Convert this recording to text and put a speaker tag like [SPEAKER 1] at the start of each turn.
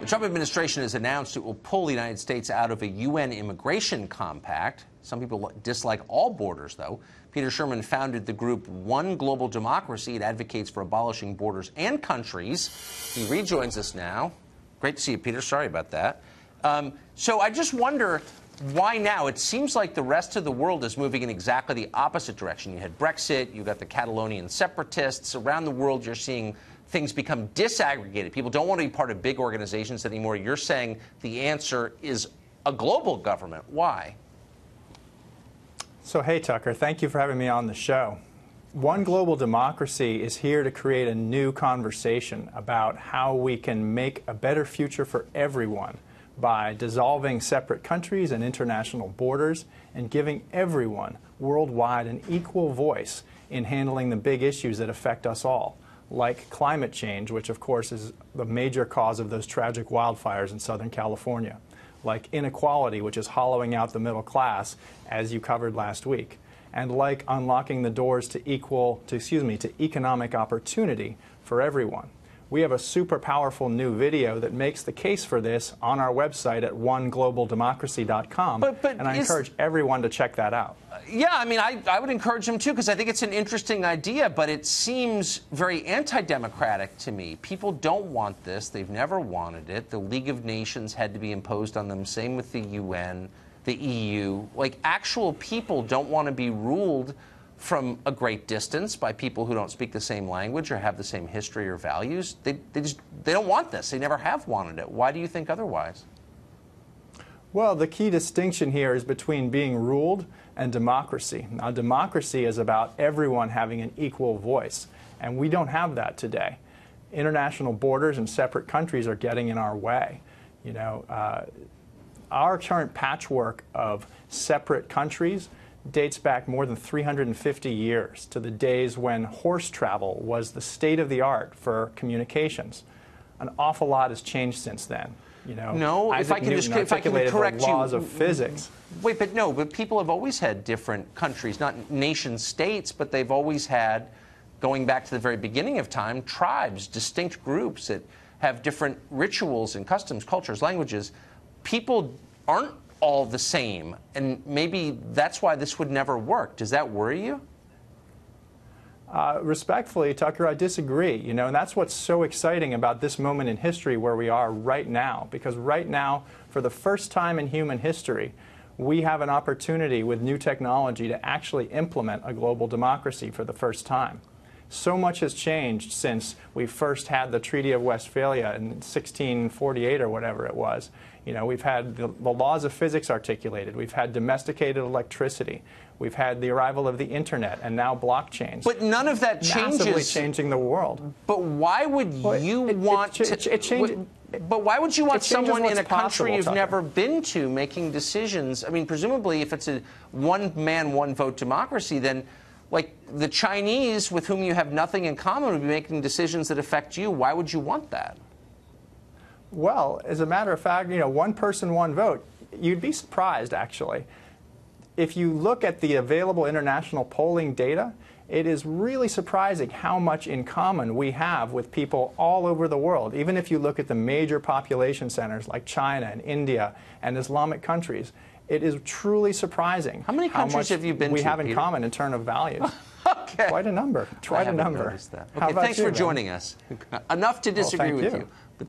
[SPEAKER 1] Trump administration has announced it will pull the United States out of a UN immigration compact. Some people dislike all borders, though. Peter Sherman founded the group One Global Democracy. It advocates for abolishing borders and countries. He rejoins us now. Great to see you, Peter. Sorry about that. So I just wonder, why now? It seems like the rest of the world is moving in exactly the opposite direction. You had Brexit, you got the Catalonian separatists. Around the world, you're seeing things become disaggregated. People don't want to be part of big organizations anymore. You're saying the answer is a global government. Why?
[SPEAKER 2] So, hey, Tucker, thank you for having me on the show. One Global Democracy is here to create a new conversation about how we can make a better future for everyone by dissolving separate countries and international borders and giving everyone worldwide an equal voice in handling the big issues that affect us all, like climate change, which of course is the major cause of those tragic wildfires in Southern California, like inequality, which is hollowing out the middle class, as you covered last week, and like unlocking the doors to economic opportunity for everyone. We have a super powerful new video that makes the case for this on our website at oneglobaldemocracy.com, and I encourage everyone to check that out.
[SPEAKER 1] Yeah, I mean, I would encourage them too, because I think it's an interesting idea, but it seems very anti-democratic to me. People don't want this. They've never wanted it. The League of Nations had to be imposed on them. Same with the UN, the EU. Like, actual people don't want to be ruled from a great distance by people who don't speak the same language or have the same history or values. They don't want this. They never have wanted it. Why do you think otherwise?
[SPEAKER 2] Well, the key distinction here is between being ruled and democracy. Now, democracy is about everyone having an equal voice, and we don't have that today. International borders and separate countries are getting in our way. You know, our current patchwork of separate countries dates back more than 350 years to the days when horse travel was the state of the art for communications. An awful lot has changed since then. You know,
[SPEAKER 1] no, if I can correct
[SPEAKER 2] the laws
[SPEAKER 1] you,
[SPEAKER 2] of physics.
[SPEAKER 1] Wait, but people have always had different countries, not nation states, but they've always had, going back to the very beginning of time, tribes, distinct groups that have different rituals and customs, cultures, languages. People aren't all the same, and maybe that's why this would never work. Does that worry you?
[SPEAKER 2] Respectfully, Tucker, I disagree. You know, and that's what's so exciting about this moment in history where we are right now. Because right now, for the first time in human history, we have an opportunity with new technology to actually implement a global democracy for the first time. So much has changed since we first had the Treaty of Westphalia in 1648 or whatever it was. You know, we've had the laws of physics articulated. We've had domesticated electricity. We've had the arrival of the internet and now blockchains.
[SPEAKER 1] But none of that changes.
[SPEAKER 2] Massively changing the world.
[SPEAKER 1] But why would you want to? But why would you want someone in a country you've never been to making decisions? I mean, presumably, if it's a one-man, one-vote democracy, then, like, the Chinese, with whom you have nothing in common, would be making decisions that affect you. Why would you want that?
[SPEAKER 2] Well, as a matter of fact, you know, one person, one vote. You'd be surprised, actually. If you look at the available international polling data, it is really surprising how much in common we have with people all over the world. Even if you look at the major population centers like China and India and Islamic countries, it is truly surprising
[SPEAKER 1] how many countries have you been to,
[SPEAKER 2] we have in
[SPEAKER 1] Peter?
[SPEAKER 2] common in terms of values.
[SPEAKER 1] Okay.
[SPEAKER 2] Quite a number. Quite a number.
[SPEAKER 1] Okay, thanks for joining us. Enough to disagree with you.